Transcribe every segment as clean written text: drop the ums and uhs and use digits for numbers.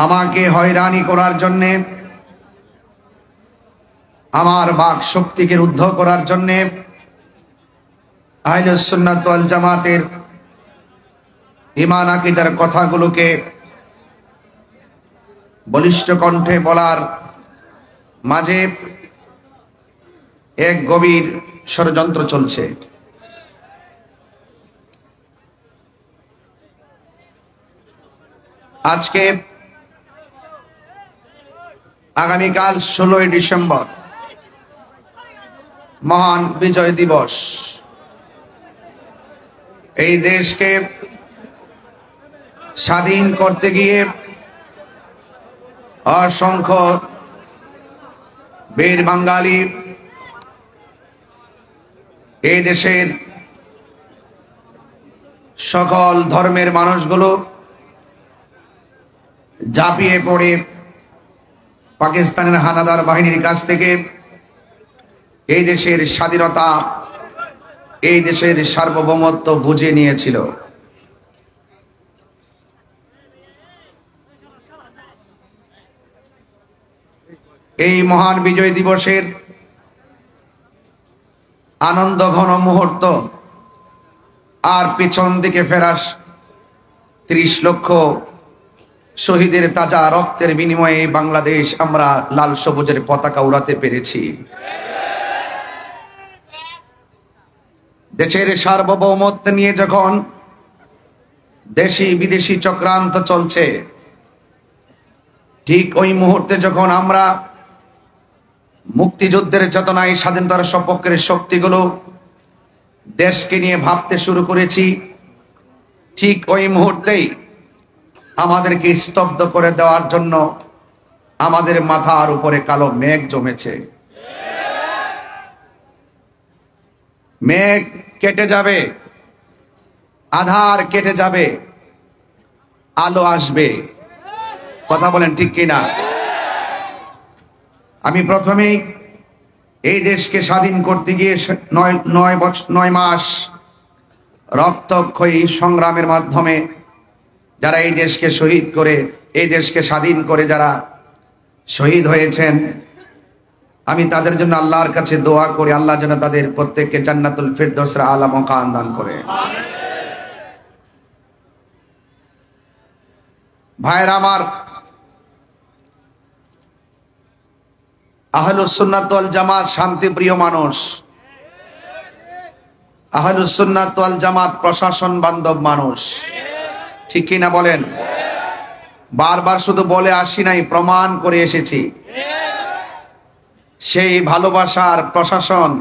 আমাকে হয়রানি করার জন্যে, আমার বাক শক্তিকে রুদ্ধ করার জন্যে আহলুস সুন্নাত ওয়াল জামাতের ঈমান আকীদার কথাগুলোকে বলিষ্ঠ কণ্ঠে বলার মাঝে এক গভীর ষড়যন্ত্র চলছে। আজকে আগামীকাল 16ই ডিসেম্বর মহান বিজয় দিবস। এই দেশকে স্বাধীন করতে গিয়ে অসংখ্য বীর বাঙালি এই দেশের সকল ধর্মের মানুষগুলো ঝাঁপিয়ে পড়ে পাকিস্তানের হানাদার বাহিনীর কাছ থেকে এই দেশের স্বাধীনতা, এই দেশের সার্বভৌমত্ব বুঝে নিয়েছিল। এই মহান বিজয় দিবসের আনন্দ ঘন মুহূর্ত আর পিছন দিকে ফেরাস 30 লক্ষ শহীদের তাজা রক্তের বিনিময়ে বাংলাদেশ আমরা লাল সবুজের পতাকা উড়াতে পেরেছি। দেশের সার্বভৌমত্ব নিয়ে যখন দেশি বিদেশি চক্রান্ত চলছে, ঠিক ওই মুহূর্তে যখন আমরা মুক্তিযুদ্ধের চেতনায় স্বাধীনতার সপক্ষের শক্তিগুলো দেশকে নিয়ে ভাবতে শুরু করেছি, ঠিক ওই মুহূর্তেই আমাদেরকে স্তব্ধ করে দেওয়ার জন্য আমাদের মাথার উপরে কালো মেঘ জমেছে। মেঘ কেটে যাবে, আধার কেটে যাবে, আলো আসবে। কথা বলেন ঠিক কিনা? আমি প্রথমেই এই দেশকে স্বাধীন করতে গিয়ে 9 মাস রক্তক্ষয়ী সংগ্রামের মাধ্যমে যারা এই দেশকে শহীদ করে, এই দেশকে স্বাধীন করে যারা শহীদ হয়েছেন, আমি তাদের জন্য আল্লাহর কাছে দোয়া করি, আল্লাহ যেন তাদের প্রত্যেককে জান্নাতুল ফিরদৌসের আলা মাকাম দান করে। ভাইরা আমার, আহলুস সুন্নাত ওয়াল জামাত শান্তিপ্রিয় মানুষ, আহলুস সুন্নাত ওয়াল জামাত প্রশাসন বান্ধব মানুষ, ঠিক কিনা বলেন? বারবার শুধু বলে আসি নাই, প্রমাণ করে এসেছি। সেই ভালোবাসার প্রশাসন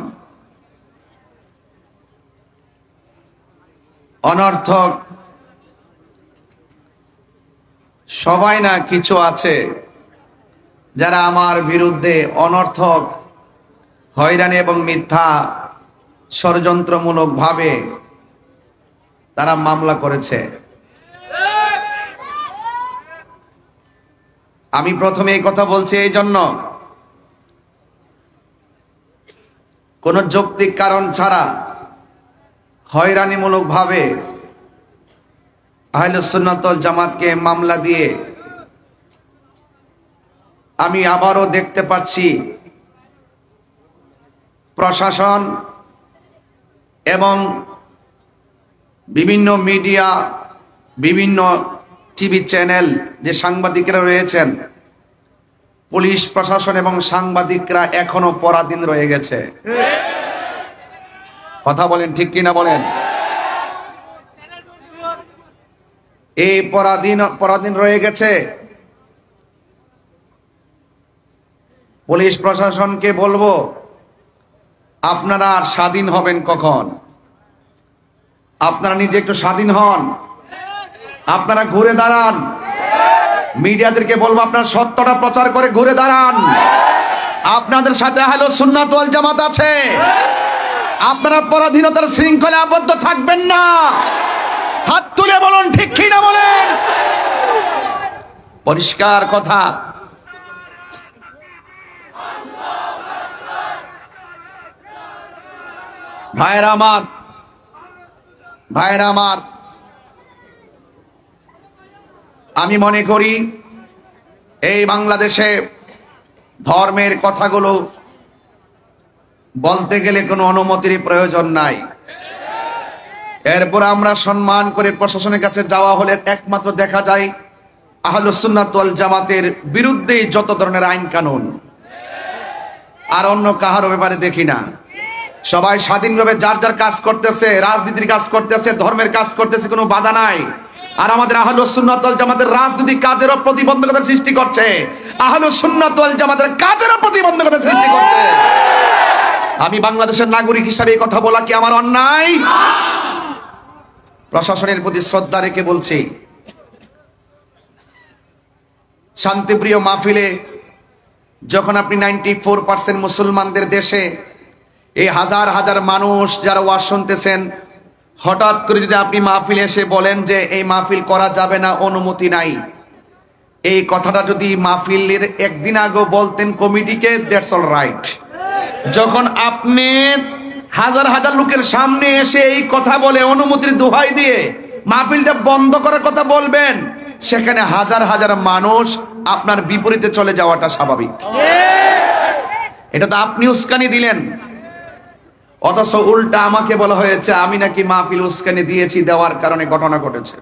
অনর্থক সবাই না, কিছু আছে যারা আমার বিরুদ্ধে অনর্থক হয়রানি এবং মিথ্যা ষড়যন্ত্রমূলক ভাবে তারা মামলা করেছে। আমি প্রথমে এই কথা বলছি এই জন্য, কোন যৌক্তিক কারণ ছাড়া হয়রানিমূলক ভাবে আহলুস সুন্নাত ওয়াল জামাতকে মামলা দিয়ে আমি আবারও দেখতে পাচ্ছি প্রশাসন এবং বিভিন্ন মিডিয়া, বিভিন্ন টিভি চ্যানেল, যে সাংবাদিকরা রয়েছেন, পুলিশ প্রশাসন এবং সাংবাদিকরা এখনো পরাধীন রয়ে গেছে। কথা বলেন ঠিক কিনা বলেন? এই পরাধীন রয়ে গেছে। পুলিশ প্রশাসনকে বলবো, আপনারা আর স্বাধীন হবেন কখন? আপনারা নিজে একটু স্বাধীন হন, আপনারা ঘুরে দাঁড়ান। মিডিয়াদেরকে বলবো, আপনারা সত্যটা প্রচার করে ঘুরে দাঁড়ান। আপনাদের সাথে আহলুস সুন্নাত ওয়াল জামাত আছে। আপনারা পরাধীনতার শৃঙ্খলে আবদ্ধ থাকবেন না। হাত তুলে বলুন ঠিক কিনা বলেন? পরিষ্কার কথা। ভাইরা আমার, আমি মনে করি এই বাংলাদেশে ধর্মের কথাগুলো বলতে গেলে কোনো অনুমতির প্রয়োজন নাই। এরপর আমরা সম্মান করে প্রশাসনের কাছে যাওয়া হলে একমাত্র দেখা যায় আহলুস সুন্নাত ওয়াল জামাতের বিরুদ্ধে যত ধরনের আইন কানুন, আর অন্য কাহারও ব্যাপারে দেখি না। সবাই স্বাধীনভাবে যার যার কাজ করতেছে, রাজনীতির কাজ করতেছে, ধর্মের কাজ করতেছে, কোনো বাধা নাই। আর আমাদের আহলুস সুন্নাত ওয়াল জামাতের রাজনৈতিক কাজেরও প্রতিবন্ধকতা সৃষ্টি করছে, আহলুস সুন্নাত ওয়াল জামাতের কাজেরও প্রতিবন্ধকতা সৃষ্টি করছে। আমি বাংলাদেশের নাগরিক হিসাবে এই কথা বলা কি আমার অন্যায়? প্রশাসনের প্রতি শ্রদ্ধা রেখে বলছি, শান্তিপ্রিয় মাহফিলে যখন আপনি 94% মুসলমানদের দেশে এই হাজার হাজার মানুষ যারা ওয়াজ শুনতেছেন, হঠাৎ করে যদি আপনি মাহফিলে এসে বলেন যে এই মাহফিল করা যাবে না, অনুমতি নাই, এই কথাটা যদি মাহফিলের একদিন আগে বলতেন কমিটিকে, দ্যাটস অল রাইট। যখন আপনি হাজার হাজার লোকের সামনে এসে এই কথা বলে অনুমতির দোহাই দিয়ে মাহফিলটা বন্ধ করার কথা বলবেন, সেখানে হাজার হাজার মানুষ আপনার বিপরীতে চলে যাওয়াটা স্বাভাবিক। এটা তো আপনি উস্কানি দিলেন, অথচ উল্টা আমাকে বলা হয়েছে আমি নাকি মাহফিল উস্কানি দিয়েছি, দেওয়ার কারণে ঘটনা ঘটেছে।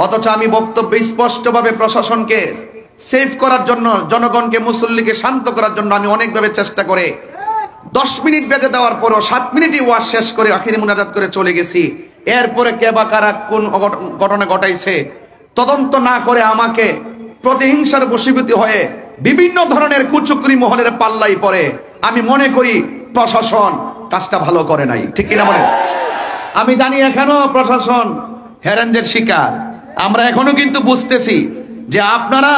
অথচ আমি বক্তব্য স্পষ্টভাবে প্রশাসনকে সেভ করার জন্য, জনগণকে, মুসল্লিকে শান্ত করার জন্য আমি অনেকভাবে চেষ্টা করে 10 মিনিট বেঁধে দেওয়ার পরও 7 মিনিটই ওয়াজ শেষ করে আখিরি মুনাজাত করে চলে গেছি। এরপরে কে বা কারা কোন ঘটনা ঘটাইছে তদন্ত না করে আমাকে প্রতিহিংসার বশীভূত হয়ে বিভিন্ন ধরনের কুচক্রি মহলের পাল্লাই পড়ে। আমি মনে করি প্রশাসন কাজটা ভালো করে নাই, ঠিক কিনা বলেন? আমি জানি এখনো প্রশাসন হ্যারানদের শিকার। আমরা এখনো কিন্তু বুঝতেছি যে আপনারা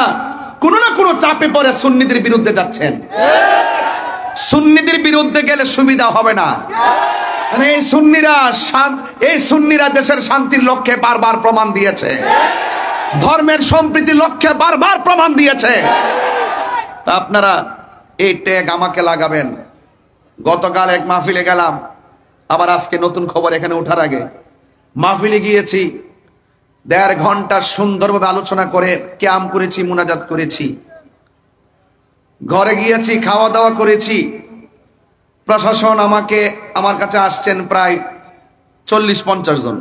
কোনো না কোনো চাপে পড়ে সুন্নিদের বিরুদ্ধে যাচ্ছেন। সুন্নিদের বিরুদ্ধে গেলে সুবিধা হবে না। মানে এই সুন্নিরা দেশের শান্তির লক্ষ্যে বারবার প্রমাণ দিয়েছে, ধর্মের সম্প্রীতির লক্ষ্যে বারবার প্রমাণ দিয়েছে। তা আপনারা এই ট্যাগ আমাকে লাগাবেন। গতকাল এক মাহফিলে গেলাম, আবার আজকে নতুন খবর এখানে ওঠার আগে মাহফিলে গিয়েছি, 1.5 ঘন্টা সুন্দরভাবে আলোচনা করে ক্যাম্প করেছি, মুনাজাত করেছি, ঘরে গিয়েছি, খাওয়া দাওয়া করেছি। প্রশাসন আমার কাছে আসছেন প্রায় 40-50 জন।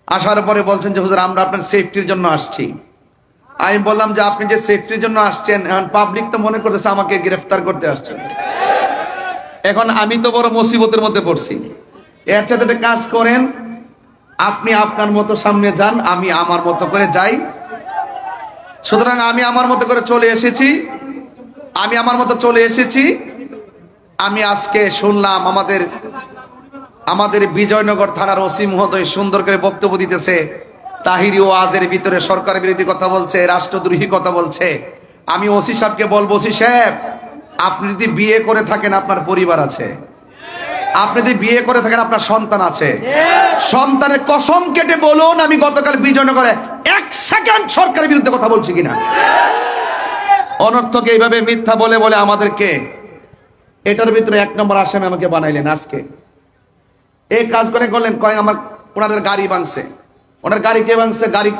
আসার পরে বলছেন যে হুজুর আমরা আপনার সেফটির জন্য আসছি। আমি বললাম যে আপনি যে সেফটির জন্য আসছেন, এখন পাবলিক তো মনে করতেছে আমাকে গ্রেফতার করতে আসছেন। এখন আমি তো বড় মুসিবতের মধ্যে পড়ছি। এর সাথে একটা কাজ করেন, আপনি আপনার মতো সামনে যান, আমি আমার মতো করে যাই। সুতরাং আমি আমার মতো করে চলে এসেছি। আমি আজকে শুনলাম আমাদের বিজয়নগর থানার ওসি মহোদয় সুন্দর করে বক্তব্য দিতেছে, তাহিরি ওয়াজের ভিতরে সরকার বিরোধী কথা বলছে, রাষ্ট্রদ্রোহী কথা বলছে। আমি ওসি সাহেবকে বলবো, ওসি সাহেব আপনি যদি বিয়ে করে থাকেন আপনার পরিবার আছে, আপনি যদি বিয়ে করে থাকেন আপনার সন্তান আছে, সন্তানের কসম কেটে বলুন আমি গতকাল বিজয়নগরে 1 সেকেন্ড সরকারের বিরুদ্ধে কথা বলছি কিনা। অনর্থক এইভাবে মিথ্যা বলে বলে আমাদেরকে এটার ভিতরে 1 নম্বর আসামি আমাকে বানাইলেন। আজকে এই কাজ করলেন, কয় আমার ওনাদের গাড়ি ভাঙছে। ওনার গাড়ি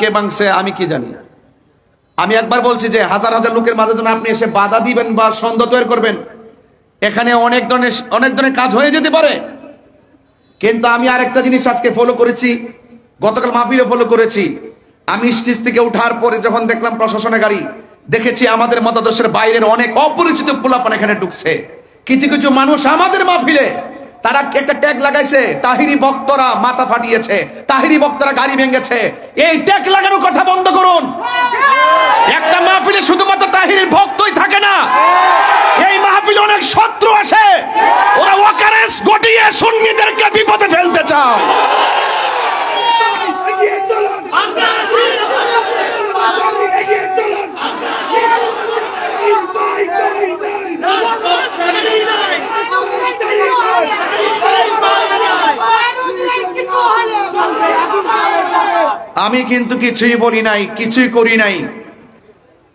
কে ভাঙছে আমি কি জানি। আমি একবার বলছি যে হাজার হাজার লোকের মাঝে যখন আপনি এসে বাধা দিবেন বা সন্দেহ তৈরি করবেন, এখানে অনেক ধরনের কাজ হয়ে যেতে পারে। কিন্তু আমি আরেকটা জিনিস আজকে ফলো করেছি, গতকাল মাহফিলে ফলো করেছি। আমি স্টেজ থেকে উঠার পরে যখন দেখলাম প্রশাসনের গাড়ি, দেখেছি আমাদের মতাদর্শের বাইরের অনেক অপরিচিত পোলাপান এখানে ঢুকছে। কিছু কিছু মানুষ আমাদের মাহফিলে তারা একটা ট্যাগ লাগাইছে, তাহিরি বক্তরা মাথা ফাটিয়েছে, তাহিরি বক্তরা গাড়ি ভেঙেছে। এই ট্যাগ লাগানোর কথা বন্ধ করুন। একটা মাহফিলে শুধুমাত্র তাহিরির ভক্তই থাকে না, এই মাহফিলে অনেক শত্রু আসে, ওরা ওয়াকারেস গটিয়ে সুন্নিদেরকে বিপদে ফেলতে চায়। আমি কিন্তু কিছুই বলি নাই, কিছুই করি নাই।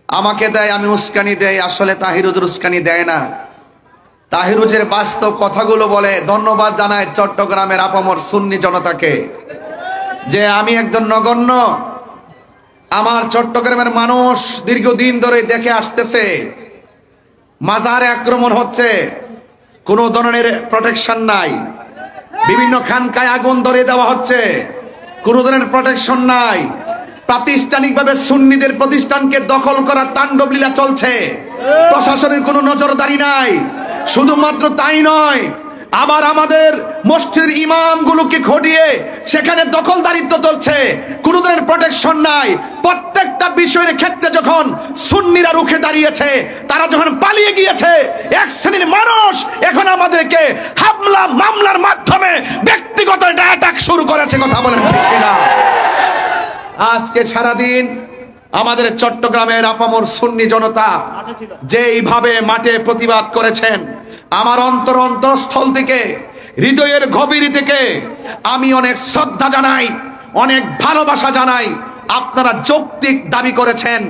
আমাকে দেয়, আমি উস্কানি দেয়। আসলে তাহিরুজের উস্কানি দেয় না, তাহিরুজের বাস্তব কথাগুলো বলে। ধন্যবাদ জানায় চট্টগ্রামের আপামর সুন্নি জনতাকে যে আমি একজন নগণ্য আমার চট্টগ্রামের মানুষ দীর্ঘদিন ধরে দেখে আসতেছে মাজারে আক্রমণ হচ্ছে, কোনো ধরনের প্রোটেকশন নাই, বিভিন্ন খানকায় আগুন ধরিয়ে দেওয়া হচ্ছে, কোনো ধরনের প্রোটেকশন নাই, প্রাতিষ্ঠানিকভাবে সুন্নিদের প্রতিষ্ঠানকে দখল করা তাণ্ডব লীলা চলছে, প্রশাসনের কোনো নজরদারি নাই। শুধুমাত্র তাই নয়, আবার আমাদের মসজিদের ইমামগুলোকে ঘটিয়ে সেখানে দখলদারিত্ব চলছে, কোনো ধরনের প্রোটেকশন নাই। প্রত্যেকটা বিষয়ের ক্ষেত্রে যখন সুন্নিরা রুখে দাঁড়িয়েছে, তারা যখন পালিয়ে গিয়েছে, এক শ্রেণীর মানুষ এখন আমাদেরকে হামলা মামলার মাধ্যমে ব্যক্তিগত অ্যাটাক শুরু করেছে। কথা বলেন ঠিক কিনা? আজকে সারাদিন আমাদের চট্টগ্রামের আপামর সুন্নি জনতা যেইভাবে মাঠে প্রতিবাদ করেছেন, আমার অন্তরস্থল থেকে, হৃদয়ের গভীর থেকে আমি অনেক শ্রদ্ধা জানাই, অনেক ভালোবাসা জানাই। আপনারা যৌক্তিক দাবি করেছেন,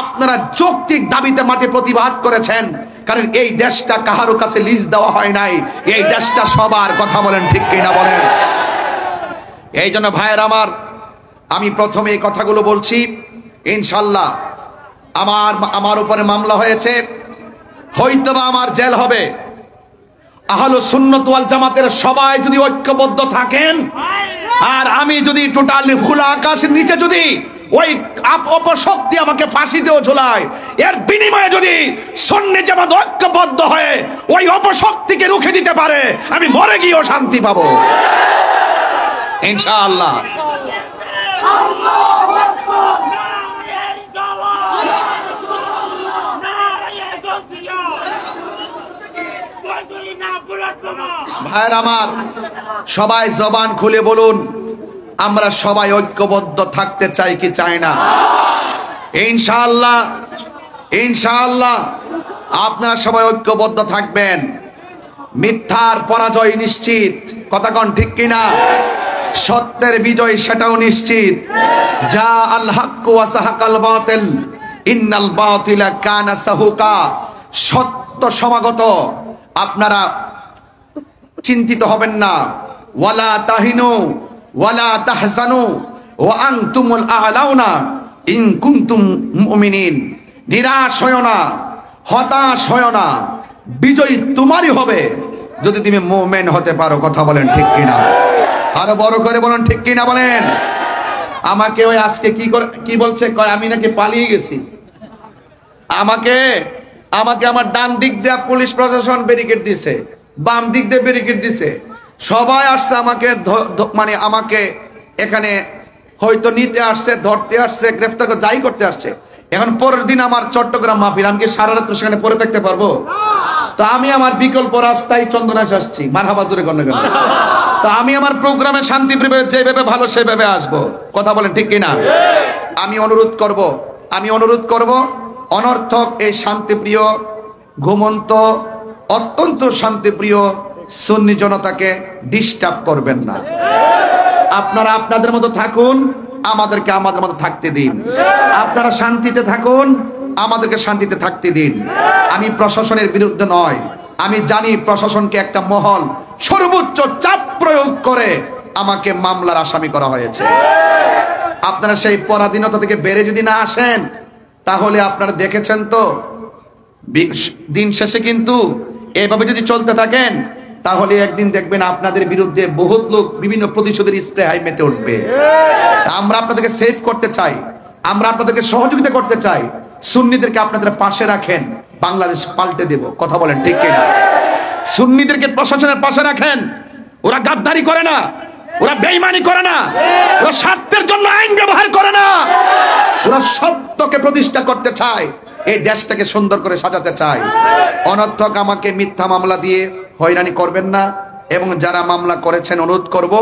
আপনারা যৌক্তিক দাবিতে মাঠে প্রতিবাদ করেছেন, কারণ এই দেশটা কাহারো কাছে লিজ দেওয়া হয় নাই, এই দেশটা সবার। কথা বলেন ঠিক কিনা বলেন? এই জন্য ভাইয়ের আমি প্রথমে এই কথাগুলো বলছি। ইনশাল্লাহ আমার উপরে মামলা হয়েছে, হয়তোবা আমার জেল হবে। আহলুস সুন্নাত ওয়াল জামাতের সবাই যদি ঐক্যবদ্ধ থাকেন, আর আমি যদি টোটালি খোলা আকাশের নিচে যদি ওই অপশক্তি আমাকে ফাঁসিতেও ঝুলায়, এর বিনিময়ে যদি সুন্নি জামাত ঐক্যবদ্ধ হয়ে ওই অপশক্তিকে রুখে দিতে পারে, আমি মরে গিয়েও শান্তি পাবো ইনশাআল্লাহ। ভাইয়ের আমার, সবাই জবান খুলে বলুন, আমরা সবাই ঐক্যবদ্ধ থাকতে চাই কি চাই না? ইনশাআল্লাহ, ইনশাআল্লাহ আপনারা সবাই ঐক্যবদ্ধ থাকবেন। মিথ্যার পরাজয় নিশ্চিত। কথা কোন ঠিক কিনা? সত্যের বিজয় সেটাও নিশ্চিত। যা আল হক ওয়া সাহাকাল বাতিল ইন্নাল বাতিলা কানা সাহুকা। সত্য সমাগত, আপনারা চিন্তিত হবেন না। ওয়ালা তাহিনু ওয়ালা তাহজানু ওয়া আনতুমুল আ'লাউনা ইন কুনতুম মুমিনিন। নিরাশ হয় না, হতাশ হয় না, বিজয় তোমারই হবে যদি তুমি মুমিন হতে পারো। কথা বলেন ঠিক কিনা? আরো বড় করে বলেন ঠিক কিনা বলেন? আমাকে ওই আজকে কি বলছে, কয় আমি নাকি পালিয়ে গেছি। আমাকে আমার ডান দিক দিয়ে পুলিশ প্রশাসন ব্যারিকেড দিছে, বাম দিক দিয়ে ব্যারিকেড দিছে, সবাই আসছে আমাকে মানে আমাকে এখানে হয়তো নিতে আসছে, ধরতে আসছে, গ্রেফতার করে যাই করতে আসছে। এখন পরের দিন আমার চট্টগ্রাম মাহফিল, আমি কি সারা রাত সেখানে পরে থাকতে পারবো? তো আমি আমার বিকল্প রাস্তায় চন্দনাশ আসছি। মারহাবা জোরে করেন না? তো আমি আমার প্রোগ্রামে শান্তিপ্রিয় যেভাবে ভালো সেভাবে আসবো। কথা বলেন ঠিক কিনা? আমি অনুরোধ করব অনর্থক এই শান্তিপ্রিয়, ঘুমন্ত, অত্যন্ত শান্তিপ্রিয় সুন্নি জনতাকে ডিস্টার্ব করবেন না। আপনারা আপনাদের মতো থাকুন, আমাদেরকে আমাদের মতো থাকতে দিন। আপনারা শান্তিতে থাকুন, আমাদেরকে শান্তিতে থাকতে দিন। আমি প্রশাসনের বিরুদ্ধে নয়, আমি জানি প্রশাসনকে একটা মহল সর্বোচ্চ চাপ প্রয়োগ করে আমাকে মামলার আসামি করা হয়েছে। আপনারা সেই পরাধীনতা থেকে বেড়ে যদি না আসেন, তাহলে আপনারা দেখেছেন তো দিন শেষে কিন্তু এভাবে যদি চলতে থাকেন, তাহলে একদিন দেখবেন আপনাদের বিরুদ্ধে বহুত লোক বিভিন্ন প্রতিশোধের স্প্রে হাই মেতে উঠবে। আমরা আপনাদেরকে সেভ করতে চাই, আমরা আপনাদেরকে সহযোগিতা করতে চাই। সুন্নিদেরকে আপনাদের পাশে রাখেন, বাংলাদেশ পাল্টে দেব। কথা বলেন ঠিক কিনা? সুন্নিদেরকে প্রশাসনের পাশে রাখেন। ওরা গাদ্দারি করে না, ওরা বেঈমানি করে না, ওরা স্বার্থের জন্য আইন ব্যবহার করে না, ওরা সত্যকে প্রতিষ্ঠা করতে চায়, এই দেশটাকে সুন্দর করে সাজাতে চায়। অনর্থক আমাকে মিথ্যা মামলা দিয়ে হয়রানি করবেন না। এবং যারা মামলা করেছেন, অনুরোধ করব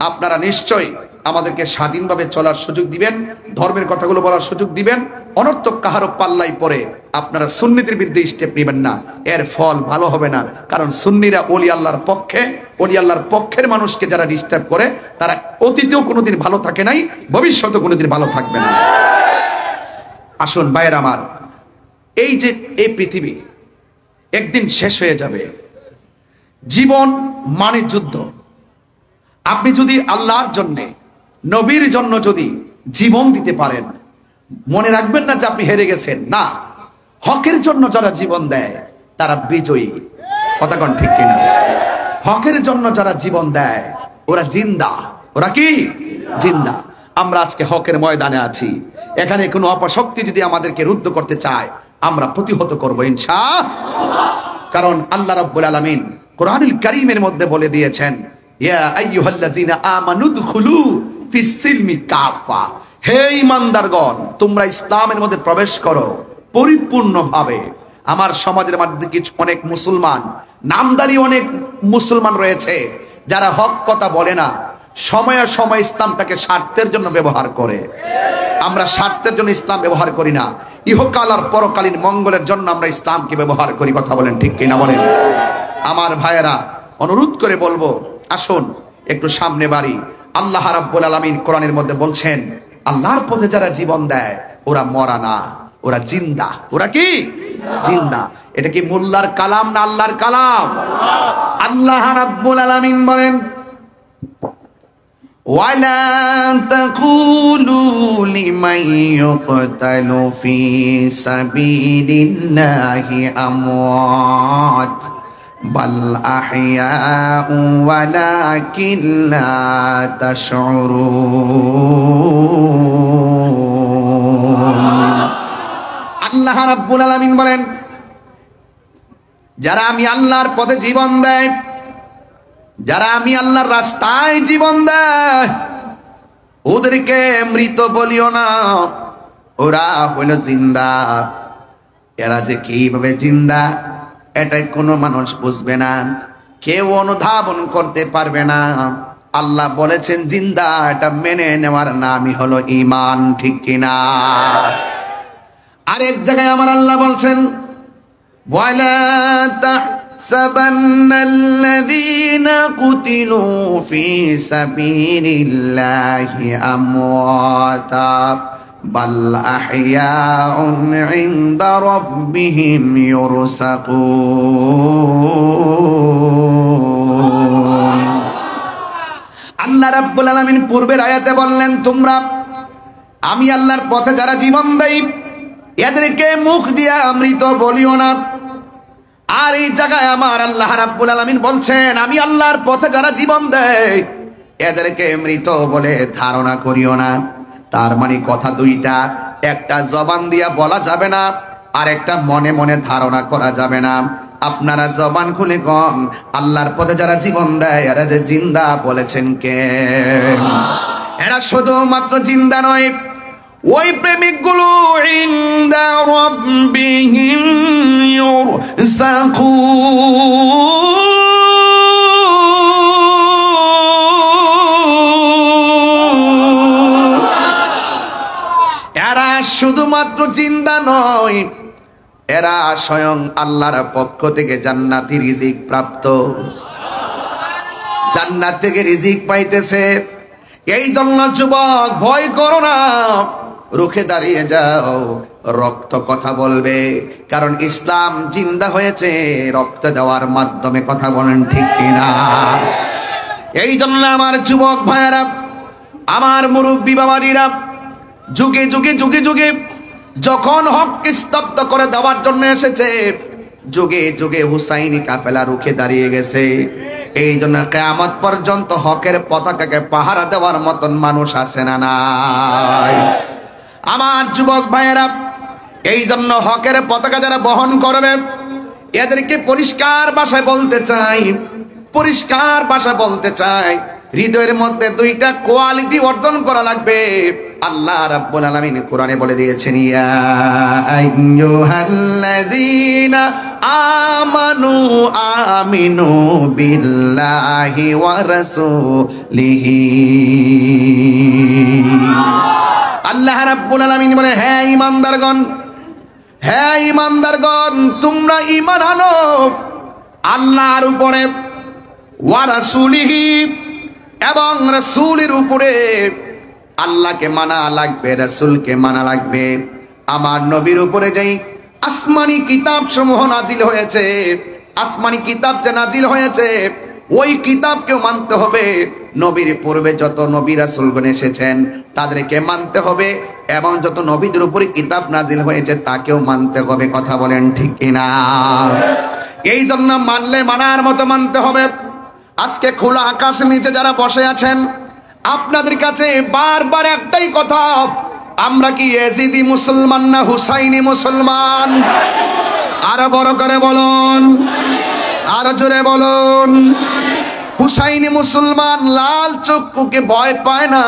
আপনারা নিশ্চয়ই আমাদেরকে স্বাধীনভাবে চলার সুযোগ দিবেন, ধর্মের কথাগুলো বলার সুযোগ দিবেন। অনর্থক কাহারও পাল্লাই পরে আপনারা সুন্নিদের বিরুদ্ধে স্টেপ নেবেন না, এর ফল ভালো হবে না। কারণ সুন্নিরা ওলি আল্লাহর পক্ষে, ওলি আল্লাহর পক্ষের মানুষকে যারা ডিস্টার্ব করে, তারা অতীতেও কোনোদিন ভালো থাকে নাই, ভবিষ্যতেও কোনোদিন ভালো থাকবে না। আসুন ভাইয়ের আমার, এই যে এই পৃথিবী একদিন শেষ হয়ে যাবে। জীবন মানে যুদ্ধ। আপনি যদি আল্লাহর জন্যে, নবীর জন্য যদি জীবন দিতে পারেন, মনে রাখবেন না যে আপনি হেরে গেছেন, না, হকের জন্য যারা জীবন দেয় তারা বিজয়ী। কথা কোন ঠিক কিনা? হকের জন্য যারা জীবন দেয় ওরা জিন্দা। ওরা কি জিন্দা? আমরা আজকে হকের ময়দানে আছি। এখানে কোনো অপশক্তি যদি আমাদেরকে রুদ্ধ করতে চায় আমরা প্রতিহত করব ইনশাআল্লাহ। কারণ আল্লাহ রাব্বুল আলামিন কোরআনুল কারীমের মধ্যে বলে দিয়েছেন, ইয়া আইয়ুহাল্লাযীনা আমানু দুখুলু ফিস সিলমি কাফা, হে ঈমানদারগণ তোমরা ইসলামের মধ্যে প্রবেশ করো পরিপূর্ণভাবে। আমার সমাজের মধ্যে কিছু অনেক মুসলমান, নামদারি অনেক মুসলমান রয়েছে যারা হক কথা বলে না, সময়ে সময় ইসলামটাকে স্বার্থের জন্য ব্যবহার করে। আমরা স্বার্থের জন্য ইসলাম ব্যবহার করি না, ইহকাল আর পরকালীন মঙ্গলের জন্য আমরা ইসলামকে ব্যবহার করি। কথা বলেন ঠিক কিনা বলেন? আমার ভাইয়েরা, অনুরোধ করে বলবো, আসুন একটু সামনে বাড়ি। আল্লাহ রাব্বুল আলামিন কোরআনের মধ্যে বলছেন, আল্লাহর পথে যারা জীবন দেয় ওরা মরা না, ওরা জিন্দা। ওরা কি জিন্দা? এটা কি মোল্লার কালাম না আল্লাহর কালাম? আল্লাহ রাব্বুল আলামিন বলেন, ওয়ালা তাকুলু লিমান ইউকতালু ফি সাবিলিল্লাহি আমওয়াত বাল আহইয়াউ ওয়ালাকিন লা তাশউরুন। আল্লাহ রাব্বুল আলামিন বলেন, যারা আমি আল্লাহর পথে জীবন দেয়, যারা আমি আল্লাহর রাস্তায় জীবন দেয়, ওদেরকে মৃত বলিও না, ওরা হইল জিন্দা। এরা যে কিভাবে জিন্দা এটাই কোনো মানুষ বুঝবে না, কেউ অনুধাবন করতে পারবে না। আল্লাহ বলেছেন জিন্দা, এটা মেনে নেওয়ার নামই হলো ঈমান। ঠিক কিনা? আরেক জায়গায় আমার আল্লাহ বলছেন, ওয়ালা তাহসাবান্নাল্লাযীনা কুতিলু ফী সাবিলিল্লাহি আমওয়াতা বাল আহইয়াউন ইনদা রাব্বিহিম ইউরসাকুন। আল্লাহ রাব্বুল আলামিন পূর্বের আয়াতে বললেন, তোমরা আমি আল্লাহর পথে যারা জীবন দেয় এদেরকে মুখ দিয়া মৃত বলিও না। আর এই জায়গায় আমার আল্লাহ রাব্বুল আলামিন বলছেন, আমি আল্লাহর পথে যারা জীবন দেয় এদেরকে মৃত বলে ধারণা করিও না। তার মানে কথা দুইটা, একটা জবান দিয়া বলা যাবে না, আর একটা মনে মনে ধারণা করা যাবে না। আপনারা জবান খুলে কন, আল্লাহর পথে যারা জীবন দেয় এরা যে জিন্দা বলেছেন কে? এরা শুধুমাত্র জিন্দা নয়, ওই প্রেমিকগুলো ইনদা রাব্বিহিম ইউরসাকুন। এরা শুধুমাত্র জিন্দা নয়, এরা স্বয়ং আল্লাহর পক্ষ থেকে জান্নাতি রিজিক প্রাপ্ত, জান্নাত থেকে রিজিক পাইতেছে। এই জন্য যুবক ভয় করো না, রুখে দাঁড়িয়ে যাও, রক্ত কথা বলবে। কারণ ইসলাম জিন্দা হয়েছে রক্ত দেওয়ার মাধ্যমে। কথা বলেন ঠিক কিনা? এই জন্য আমার যুবক ভাইয়েরা, আমার মুরব্বী বাবাজিরা, যুগে যুগে যুগে যুগে যখন হককে স্তব্ধ করে দেওয়ার জন্য এসেছে, যুগে যুগে হুসাইনি কাফেলা রুখে দাঁড়িয়ে গেছে। এই জন্য কিয়ামত পর্যন্ত হকের পতাকাকে পাহারা দেওয়ার মতন মানুষ আছে না নাই? আমার যুবক ভাইয়েরা, এই জন্য হকের পতাকা যারা বহন করবে এদেরকে পরিষ্কার ভাষায় বলতে চাই, পরিষ্কার ভাষায় বলতে চাই, হৃদয়ের মধ্যে দুইটা কোয়ালিটি অর্জন করা লাগবে। আল্লাহ রাব্বুল আলামিন কোরআনে বলে দিয়েছেন, ইয়া আইয়ুহাল্লাযীনা আমানু আমিনু বিল্লাহি ওয়া রাসূলিহি। আল্লাহ রাব্বুল আলামিন বলে, হে ঈমানদারগণ, হে ঈমানদারগণ, তোমরা ঈমান আনো আল্লাহর উপরে, ওয়া রাসূলিহি, এবং রাসূলের উপরে। আল্লাহকে মানা লাগবে, রাসূলকে মানা লাগবে। আমার নবীর উপরে যেই আসমানি কিতাব সমূহ নাজিল হয়েছে, আসমানি কিতাব যে নাজিল হয়েছে ওই কিতাবকেও মানতে হবে। নবীর পূর্বে যত নবী রাসূলগণ এসেছেন তাদেরকে মানতে হবে, এবং যত নবীদের উপরে কিতাব নাজিল হয়েছে তাকেও মানতে হবে। কথা বলেন ঠিক কিনা? এই জন্য মানলে মানার মতো মানতে হবে। আজকে খোলা আকাশের নিচে যারা বসে আছেন, আপনাদের কাছে বারবার একটাই কথা, আমরা কি ইয়াজিদি মুসলমান না হুসাইনি মুসলমান? আরো বড় করে বলুন, আরো জোরে বলুন। হুসাইনি মুসলমান লাল চক্ষুকে ভয় পায় না,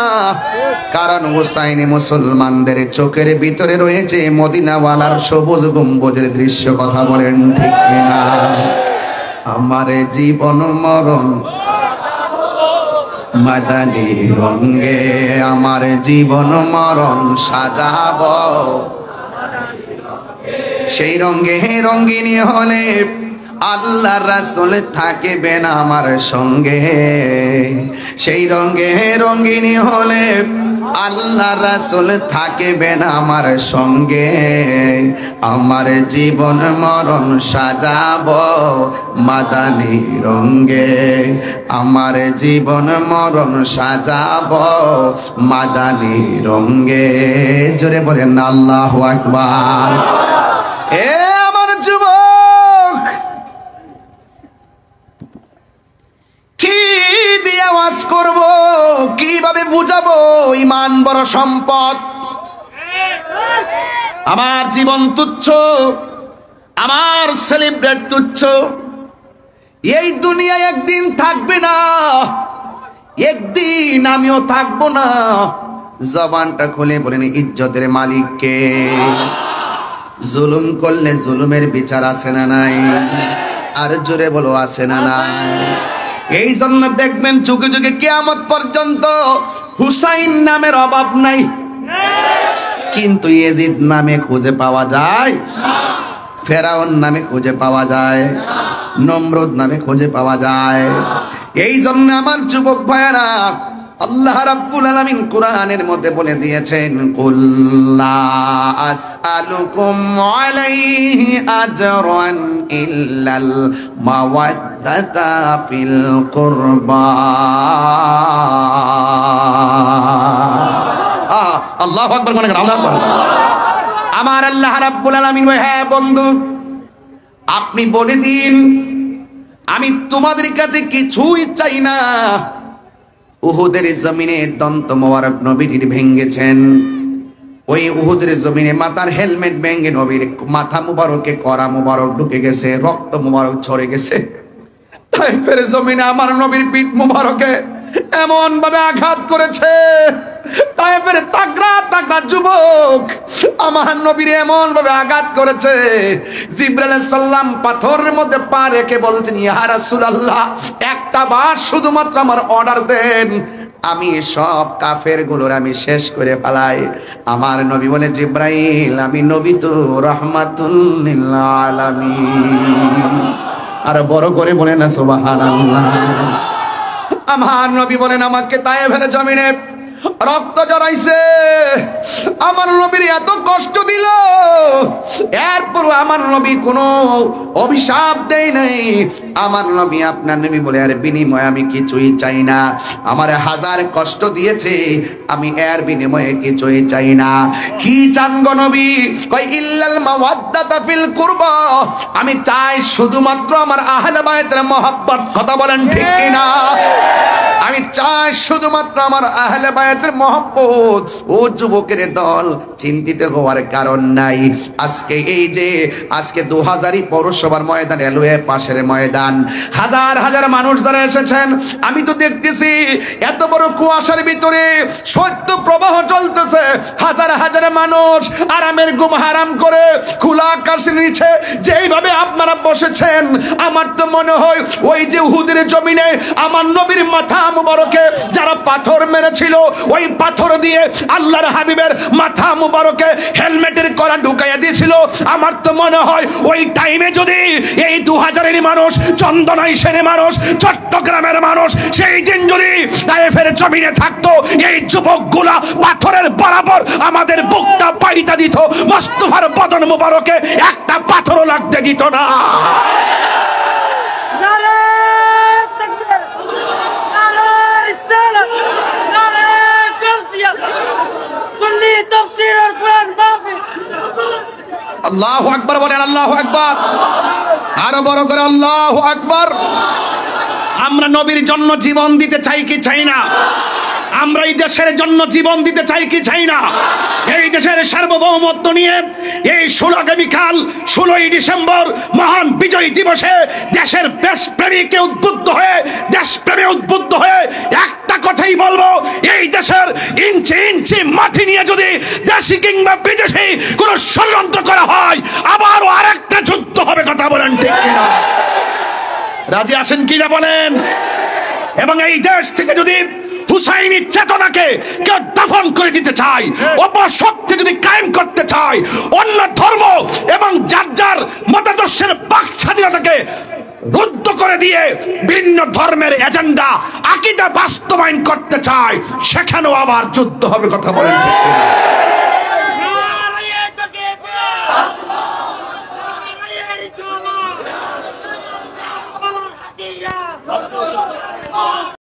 কারণ হুসাইনি মুসলমানদের চোখের ভিতরে রয়েছে মদিনাওয়ালার সবুজ গম্বুজের দৃশ্য। কথা বলেন ঠিক কিনা? আমার জীবন মরণ মাদানী রঙে, আমার জীবন মরণ সাজাবো সেই রঙে। রঙিনী হলে আল্লাহ রাসূল থাকবেন আমার সঙ্গে, সেই রঙে রঙিনী হলে আল্লাহ রাসূল থাকবেন আমার সঙ্গে। আমার জীবন মরণ সাজাবো মাদানী রঙে, আমার জীবন মরণ সাজাবো মাদানী রঙে। জোরে বলেন আল্লাহু আকবার। এ আমার যুবক, কি দিয়ে আওয়াজ করব, কিভাবে বুঝাবো? ঈমান বড় সম্পদ। আমার জীবন তুচ্ছ, আমার সেলিব্রেট তুচ্ছ। এই দুনিয়ায় একদিন থাকবে না, একদিন আমিও থাকবো না। জবানটা খুলে বলেন ইজ্জতের মালিক কে? জুলুম করলে জুলুমের বিচার আছে না নাই? আর জোরে বলো আছে না নাই? এই জন্য দেখবেন যুগে যুগে কিয়ামত পর্যন্ত হুসাইন নামের অভাব নাই, কিন্তু ইয়াজিদ নামে খুঁজে পাওয়া যায়, ফেরাউন নামে খুঁজে পাওয়া যায়, নমরুদ নামে খুঁজে পাওয়া যায়। এই জন্য আমার যুবক ভাইয়েরা, আল্লাহ রাব্বুল আলামিন কোরআনের মধ্যে বলে দিয়েছেন, কুল লা আসআলুকুম আলাইহি আজরান ইল্লাল মাওয়াদ্দাতা ফিল কুরবা। আল্লাহু আকবার, মনে করেন আল্লাহু আকবার। আমার আল্লাহ রাব্বুল আলামিন, হ্যাঁ বন্ধু আপনি বলে দিন, আমি তোমাদের কাছে কিছুই চাই না। উহুদের জমিনে দন্ত মোবারক নবীর ভেঙ্গেছেন, ওই উহুদের জমিনে মাথার হেলমেট ভেঙ্গে নবীর মাথা মুবারকে করা মুবারক ঢুকে গেছে, রক্ত মুবারক ঝরে গেছে। তাইফের জমিনে আমার নবীর পিঠ মুবারকে এমন ভাবে আঘাত করেছে, তাইফের তাগড়া তাগড়া যুবক আমার নবীর এমন ভাবে আঘাত করেছে, জিবরাইল আলাইহিস সালাম পাথরের মধ্যে পা রেখে বলছেন, ইয়া রাসূলুল্লাহ একটা বার শুধুমাত্র আমার অর্ডার দেন, আমি সব কাফের গুলোর আমি শেষ করে ফেলাই। আমার নবী বলে, জিবরাইল আমি নবী তো রাহমাতুল লিল আলামিন। আর বড় করে বলেন না সুবহানাল্লাহ। আমার নবী বলেন, আমাকে তায়েফের জমিনে রক্ত জড়াইছে, আমার নবীর এত কষ্ট দিল, এরপর আমার নবী কোনো অভিশাপ দেয় নাই। আমার নবী আপনার নবী বলে, আর বিনিময়ে আমি কিছুই চাই না। আমার হাজার কষ্ট দিয়েছে, আমি এর বিনিময়ে কিছুই চাই না। কি চান গো নবী? কই ইল্লাল মাওয়াদ্দাতা ফিল কুরবা, আমি চাই শুধুমাত্র আমার আহলে বায়তের মহব্বত। কথা বলেন ঠিক কিনা? আমি চাই শুধুমাত্র আমার আহলে বায়াতের মহব্বত। ও যুবকের দল, চিন্তিত হওয়ার কারণ নাই। আজকে এই যে আজকে 2000 পৌরসভার ময়দান, রেলওয়ে পাশের ময়দান, হাজার হাজার মানুষ যারা এসেছেন, আমি তো দেখতেছি এত বড় কুয়াশার ভিতরে সত্য প্রবাহ চলতেছে। হাজার হাজার মানুষ আরামের ঘুম হারাম করে খোলা আকাশের নিচে যেইভাবে আপনারা বসেছেন, আমার তো মনে হয় ওই যে উহুদের জমিনে আমার নবীর মাথা মুবারকে যারা পাথর মেরেছিল, ওই পাথর দিয়ে আল্লাহর হাবিবের মাথা মুবারকে হেলমেটের করা ঢুকাইয়া দিয়েছিল। আমার তো মনে হয় ওই টাইমে যদি এই 2000-এর মানুষ, চন্দনাইশের মানুষ, চট্টগ্রামের মানুষ সেই দিন যদি তায়েফের জমিনে থাকতো, এই যুবকগুলা পাথরের বরাবর আমাদের বুকটা পাইতা দিত, মুস্তাফার বদন মুবারকে একটা পাথরও লাগতে দিত না। নারে তাকবীর। তাফসীর আর কোরআন মাহফিল। আল্লাহু আকবার বলেন, আল্লাহু আকবার, আরো বড় করে আল্লাহু আকবার। আমরা নবীর জন্য জীবন দিতে চাই কি চাই না? আমরা এই দেশের জন্য জীবন দিতে চাই কি চাই না? এই দেশের সার্বভৌমত্ব নিয়ে এই 16ই ডিসেম্বর মহান বিজয় দিবসে দেশের দেশপ্রেমীকে উদ্বুদ্ধ হয়ে, দেশপ্রেমে উদ্বুদ্ধ হয়ে একটা কথাই বলবো, এই দেশের ইঞ্চি ইঞ্চি মাটি নিয়ে যদি দেশি কিংবা বিদেশি কোনো ষড়যন্ত্র করা হয়, আবারও আরেকটা যুদ্ধ হবে। কথা বলেন ঠিক কিনা? রাজি আছেন কিনা বলেন? এবং এই দেশ থেকে যদি হুসাইনি চেতনাকে কেউ দাফন করে দিতে চায়, অপশক্তি যদি কায়েম করতে চায়, অন্য ধর্ম এবং যার যার মতাদর্শের বাক স্বাধীনতাকে রুদ্ধ করে দিয়ে ভিন্ন ধর্মের এজেন্ডা আকীদা বাস্তবায়ন করতে চায়, সেখানেও আবার যুদ্ধ হবে। কথা বলেন ঠিক কিনা?